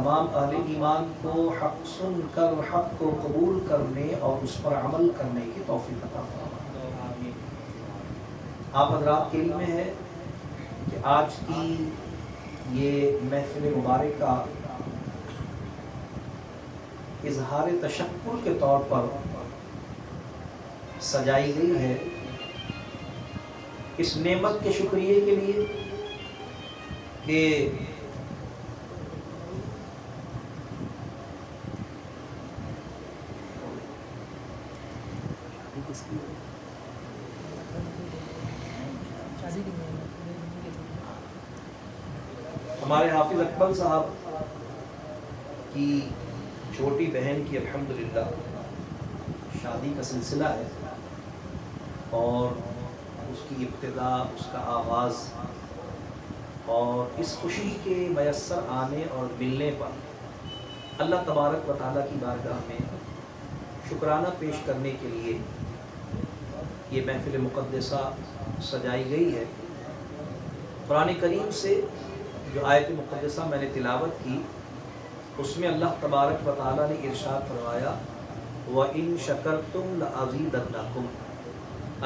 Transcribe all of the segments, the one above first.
تمام اہل ایمان کو حق سن کر حق کو قبول کرنے اور اس پر عمل کرنے کی توفیق عطا فرمائے۔ آپ حضرات کے علم میں ہے کہ آج کی یہ محفل مبارکہ اظہار تشکر کے طور پر سجائی گئی ہے اس نعمت کے شکریہ کے لیے کہ ہمارے حافظ اکمل صاحب کی چھوٹی بہن کی الحمدللہ شادی کا سلسلہ ہے اور اس کی ابتدا، اس کا آغاز اور اس خوشی کے میسر آنے اور ملنے پر اللہ تبارک و تعالیٰ کی بارگاہ میں شکرانہ پیش کرنے کے لیے یہ محفل مقدسہ سجائی گئی ہے۔ قرآن کریم سے جو آیت مقدسہ میں نے تلاوت کی اس میں اللہ تبارک و تعالیٰ نے ارشاد فرمایا وَإِن شَكَرْتُمْ لَأَزِيدَنَّكُمْ۔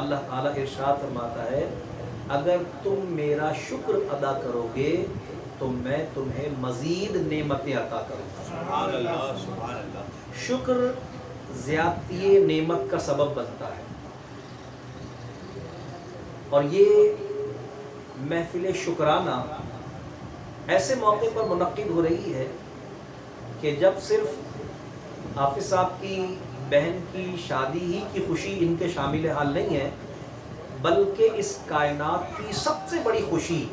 اللہ تعالیٰ ارشاد فرماتا ہے اگر تم میرا شکر ادا کرو گے تو میں تمہیں مزید نعمتیں عطا کروں گا۔ سبحان اللہ، سبحان اللہ۔ شکر زیادتی نعمت کا سبب بنتا ہے اور یہ محفل شکرانہ ایسے موقع پر منعقد ہو رہی ہے کہ جب صرف حافظ صاحب کی بہن کی شادی ہی کی خوشی ان کے شامل حال نہیں ہے بلکہ اس کائنات کی سب سے بڑی خوشی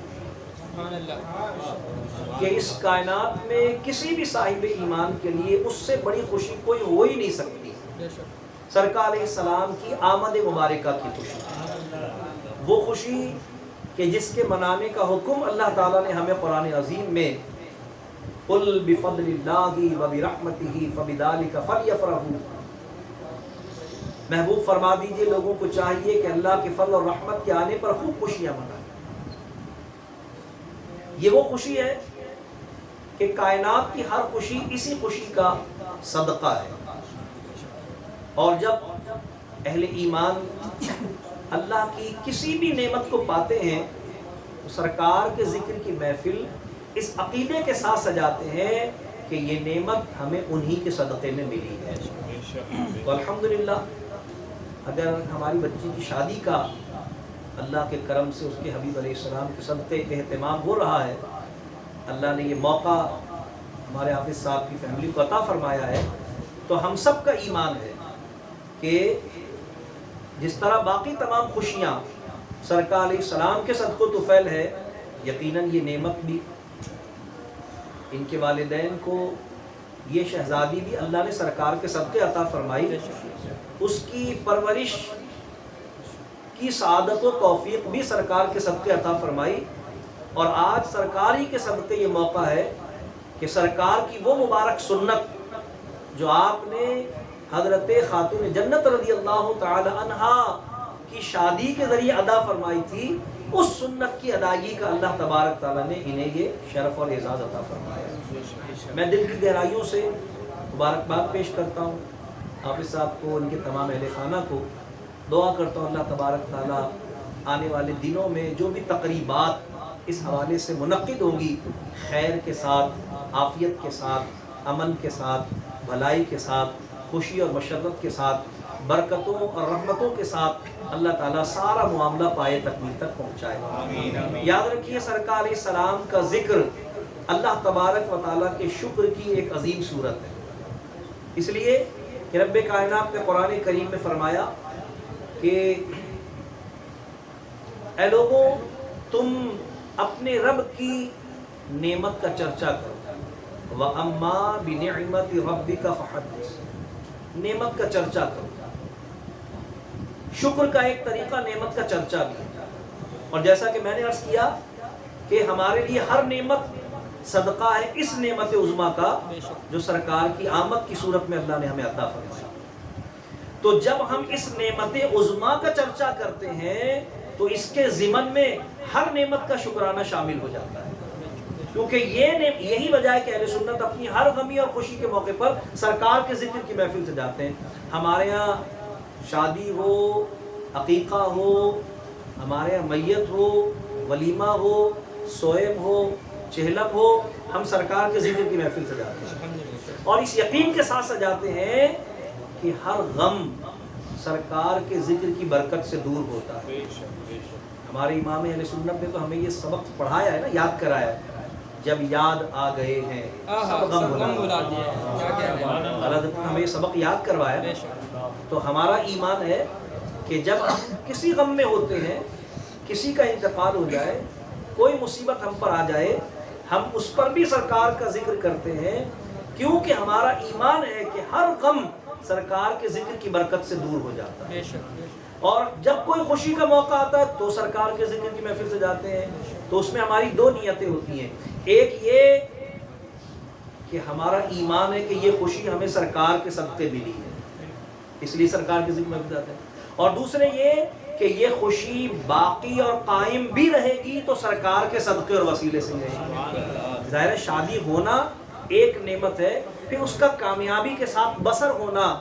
کہ اس کائنات میں کسی بھی صاحب ایمان کے لیے اس سے بڑی خوشی کوئی ہو ہی نہیں سکتی، سرکار علیہ السلام کی آمد مبارکہ کی خوشی، وہ خوشی کہ جس کے منانے کا حکم اللہ تعالیٰ نے ہمیں قرآن عظیم میں قُلْ بِفَضْلِ اللَّهِ وَبِرَحْمَتِهِ فَبِذَلِكَ فَلْيَفْرَحُوا، محبوب فرما دیجئے لوگوں کو چاہیے کہ اللہ کے فضل اور رحمت کے آنے پر خوب خوشیاں منائیں۔ یہ وہ خوشی ہے کہ کائنات کی ہر خوشی اسی خوشی کا صدقہ ہے، اور جب اہل ایمان اللہ کی کسی بھی نعمت کو پاتے ہیں تو سرکار کے ذکر کی محفل اس عقیدے کے ساتھ سجاتے ہیں کہ یہ نعمت ہمیں انہی کے صدقے میں ملی ہے۔ تو الحمدللہ اگر ہماری بچی کی شادی کا اللہ کے کرم سے اس کے حبیب علیہ السلام کے صدقے اہتمام ہو رہا ہے، اللہ نے یہ موقع ہمارے حافظ صاحب کی فیملی کو عطا فرمایا ہے، تو ہم سب کا ایمان ہے کہ جس طرح باقی تمام خوشیاں سرکار علیہ السلام کے صدقہ طفیل ہے، یقیناً یہ نعمت بھی ان کے والدین کو، یہ شہزادی بھی اللہ نے سرکار کے صدقے عطا فرمائی، اس کی پرورش کی سعادت و توفیق بھی سرکار کے صدقے عطا فرمائی، اور آج سرکار ہی کے صدقے یہ موقع ہے کہ سرکار کی وہ مبارک سنت جو آپ نے حضرت خاتون جنت رضی اللہ تعالی عنہا کی شادی کے ذریعے ادا فرمائی تھی، اس سنت کی ادائیگی کا اللہ تبارک تعالیٰ نے انہیں یہ شرف اور اعزاز عطا فرمایا۔ میں دل کی گہرائیوں سے مبارکباد پیش کرتا ہوں حافظ صاحب کو، ان کے تمام اہل خانہ کو، دعا کرتا ہوں اللہ تبارک تعالیٰ آنے والے دنوں میں جو بھی تقریبات اس حوالے سے منعقد ہوں گی خیر کے ساتھ، عافیت کے ساتھ، امن کے ساتھ، بھلائی کے ساتھ، خوشی اور مسرت کے ساتھ، برکتوں اور رحمتوں کے ساتھ اللہ تعالیٰ سارا معاملہ پائے تکمیل تک پہنچائے۔ یاد رکھیے سرکار علیہ السلام کا ذکر اللہ تبارک و تعالیٰ کے شکر کی ایک عظیم صورت ہے، اس لیے کہ رب کائنات نے قرآن کریم میں فرمایا کہ اے لوگوں تم اپنے رب کی نعمت کا چرچا کرو، وَأَمَّا بِنِعْمَةِ رَبِّكَ فَحَدِّثْ، نعمت کا چرچا کرو۔ شکر کا ایک طریقہ نعمت کا چرچا بھی ہے، اور جیسا کہ میں نے عرض کیا کہ ہمارے لیے ہر نعمت صدقہ ہے اس نعمت عظمیٰ کا جو سرکار کی آمد کی صورت میں اللہ نے ہمیں عطا فرمایا۔ تو جب ہم اس نعمت عظمیٰ کا چرچا کرتے ہیں تو اس کے ضمن میں ہر نعمت کا شکرانہ شامل ہو جاتا ہے۔ کیونکہ یہی وجہ ہے کہ اہل سنت اپنی ہر غمی اور خوشی کے موقع پر سرکار کے ذکر کی محفل سے جاتے ہیں. ہمارے یہاں شادی ہو، عقیقہ ہو، ہمارے یہاں میت ہو، ولیمہ ہو، سوئم ہو، چہلم ہو، ہم سرکار کے ذکر کی محفل سے جاتے ہیں اور اس یقین کے ساتھ سجاتے ہیں کہ ہر غم سرکار کے ذکر کی برکت سے دور ہوتا ہے. ہمارے امام اہل سنت نے تو ہمیں یہ سبق پڑھایا ہے نا، یاد کرایا ہے، جب یاد آ گئے ہیں سب غم بھلا دیے. ہمیں یہ سبق یاد کروایا. تو ہمارا ایمان ہے کہ جب ہم کسی غم میں ہوتے ہیں، کسی کا انتقال ہو جائے، کوئی مصیبت ہم پر آ جائے، ہم اس پر بھی سرکار کا ذکر کرتے ہیں، کیونکہ ہمارا ایمان ہے کہ ہر غم سرکار کے ذکر کی برکت سے دور ہو جاتا ہے. اور جب کوئی خوشی کا موقع آتا ہے تو سرکار کے ذکر کی محفل سے جاتے ہیں. تو اس میں ہماری دو نیتیں ہوتی ہیں. ایک یہ کہ ہمارا ایمان ہے کہ یہ خوشی ہمیں سرکار کے صدقے ملی ہے، اس لیے سرکار کے ذکر میں محفل جاتے ہیں. اور دوسرے یہ کہ یہ خوشی باقی اور قائم بھی رہے گی تو سرکار کے صدقے اور وسیلے سے رہے گی. ظاہر شادی ہونا ایک نعمت ہے، پھر اس کا کامیابی کے ساتھ بسر ہونا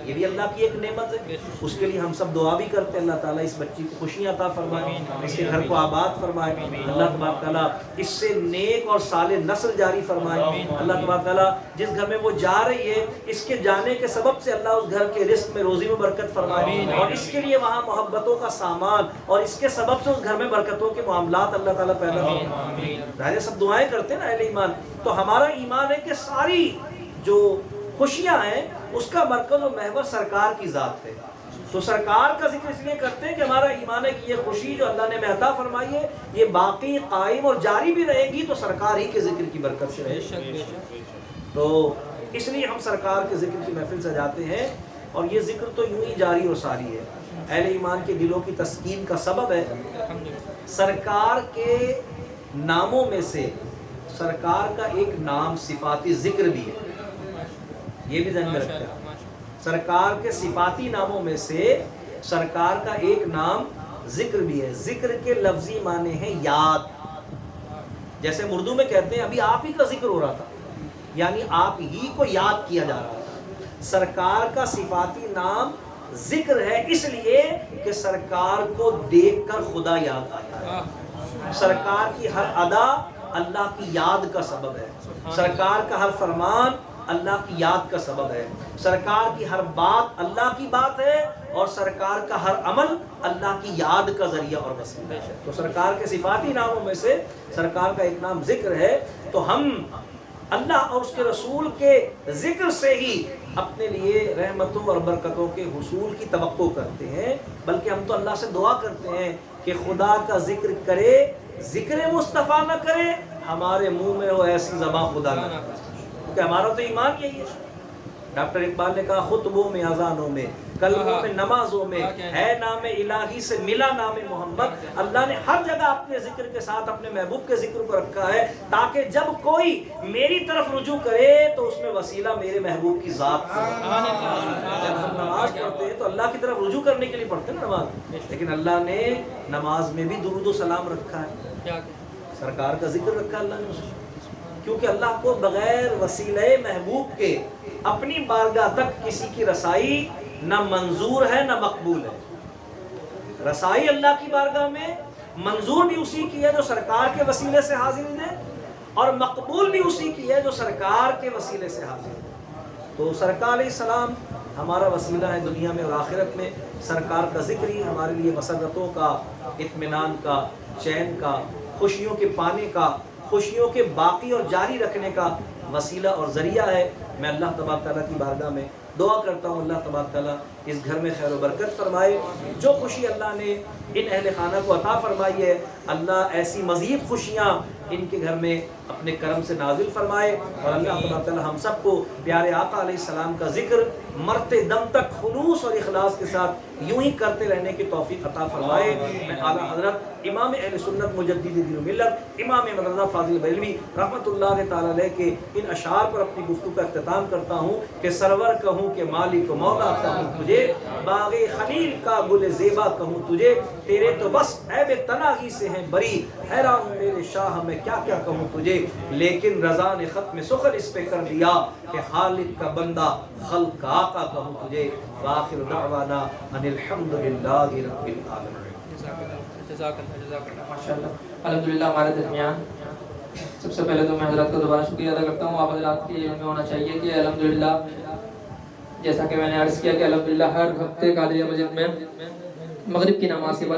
یہ بھی اللہ کی ایک نعمت ہے. اس کے لیے ہم سب دعا بھی کرتے ہیں اللہ تعالیٰ اس بچی کو خوشیاں عطا فرمائے، اس کے گھر کو آباد فرمائے، اللہ تبارک تعالیٰ اس سے نیک اور صالح نسل جاری فرمائے. اللہ تبارک تعالیٰ جس گھر میں وہ جا رہی ہے اس کے جانے کے سبب سے اللہ اس گھر کے رزق میں روزی میں برکت فرمائے، اور اس کے لیے وہاں محبتوں کا سامان اور اس کے سبب سے اس گھر میں برکتوں کے معاملات اللہ تعالیٰ پیدا فرمائے. ظاہر سب دعائیں کرتے ہیں نا اہل ایمان. تو ہمارا ایمان ہے کہ ساری جو خوشیاں ہیں اس کا مرکز و محور سرکار کی ذات ہے. تو سرکار کا ذکر اس لیے کرتے ہیں کہ ہمارا ایمان ہے کہ یہ خوشی جو اللہ نے ہمیں عطا فرمائی ہے یہ باقی قائم اور جاری بھی رہے گی تو سرکار ہی کے ذکر کی برکت سے رہے گی. تو اس لیے ہم سرکار کے ذکر کی محفل سے جاتے ہیں، اور یہ ذکر تو یوں ہی جاری و ساری ہے، اہل ایمان کے دلوں کی تسکین کا سبب ہے. سرکار کے ناموں میں سے سرکار کا ایک نام صفاتی ذکر بھی ہے، یہ بھی ذہن میں رکھتے ہیں. سرکار کے صفاتی ناموں میں سے سرکار کا ایک نام ذکر بھی ہے. ذکر کے لفظی معنی ہیں یاد. جیسے اردو میں کہتے ہیں ابھی آپ ہی کا ذکر ہو رہا تھا، یعنی آپ ہی کو یاد کیا جا رہا تھا. سرکار کا صفاتی نام ذکر ہے اس لیے کہ سرکار کو دیکھ کر خدا یاد آتا ہے. سرکار کی ہر ادا اللہ کی یاد کا سبب ہے. سرکار کا ہر فرمان اللہ کی یاد کا سبب ہے. سرکار کی ہر بات اللہ کی بات ہے، اور سرکار کا ہر عمل اللہ کی یاد کا ذریعہ اور وسیلہ ہے. تو سرکار کے صفاتی ناموں میں سے سرکار کا ایک نام ذکر ہے. تو ہم اللہ اور اس کے رسول کے ذکر سے ہی اپنے لیے رحمتوں اور برکتوں کے حصول کی توقع کرتے ہیں، بلکہ ہم تو اللہ سے دعا کرتے ہیں کہ خدا کا ذکر کرے، ذکر مصطفیٰ نہ کرے، ہمارے منہ میں ہو ایسی زباں خدا نہ کرے. کہ ہمارا تو ایمان یہی ہے. ڈاکٹر اقبال نے کہا خطبوں میں، اذانوں میں، کلموں میں، نمازوں میں ہے نام الہی سے ملا نام محمد. اللہ نے ہر جگہ اپنے ذکر کے ساتھ اپنے محبوب کے ذکر کو رکھا ہے تاکہ جب کوئی میری طرف رجوع کرے تو اس میں وسیلہ میرے محبوب کی ذات ہے. جب ہم نماز پڑھتے ہیں تو اللہ کی طرف رجوع کرنے کے لیے پڑھتے ہیں نماز، لیکن اللہ نے نماز میں بھی درود و سلام رکھا ہے، سرکار کا ذکر رکھا اللہ نے، کیونکہ اللہ کو بغیر وسیلہ محبوب کے اپنی بارگاہ تک کسی کی رسائی نہ منظور ہے نہ مقبول ہے. رسائی اللہ کی بارگاہ میں منظور بھی اسی کی ہے جو سرکار کے وسیلے سے حاضر ہے، اور مقبول بھی اسی کی ہے جو سرکار کے وسیلے سے حاضر ہے. تو سرکار علیہ السلام ہمارا وسیلہ ہے دنیا میں اور آخرت میں. سرکار کا ذکر ہی ہمارے لیے مسرتوں کا، اطمینان کا، چین کا، خوشیوں کے پانے کا، خوشیوں کے باقی اور جاری رکھنے کا وسیلہ اور ذریعہ ہے. میں اللہ تبارک تعالیٰ کی بارگاہ میں دعا کرتا ہوں اللہ تبارک تعالیٰ اس گھر میں خیر و برکت فرمائے. جو خوشی اللہ نے ان اہل خانہ کو عطا فرمائی ہے اللہ ایسی مزید خوشیاں ان کے گھر میں اپنے کرم سے نازل فرمائے. اور اللہ تبارک تعالیٰ ہم سب کو پیارے آقا علیہ السلام کا ذکر مرتے دم تک خلوص اور اخلاص کے ساتھ یوں ہی کرتے رہنے کی توفیق عطا فرمائے. میں اعلیٰ حضرت امام اہل سنت مجدد دین و ملت امام مرزا فاضل بریلوی رحمۃ اللہ تعالیٰ علیہ کے ان اشعار پر اپنی گفتگو کا اختتام کرتا ہوں کہ سرور کہوں کہ مالک و مولا کہوں تجھے، باغ خلیل کا گل زیبا کہوں تجھے، تیرے تو بس عیب تناہی سے ہیں بری، حیران ہوں میرے شاہ میں کیا کیا کہوں تجھے. تجھے، لیکن رضا نے ختم سخن اس پہ کر دیا کہ خالق کا بندہ خلق کا آقا کہوں تجھے۔ وآخر دعوانا ان الحمدللہ رب العالمین۔ جزاک اللہ ماشاءاللہ۔ الحمدللہ ہمارے درمیان سب سے پہلے تو میں حضرات کا دوبارہ شکریہ ادا کرتا ہوں۔ آپ حضرات کے علم میں ہونا چاہیے کہ الحمدللہ جیسا کہ میں نے عرض کیا کہ الحمدللہ ہر ہفتے قادریہ مسجد میں مغرب کی نماز کے بعد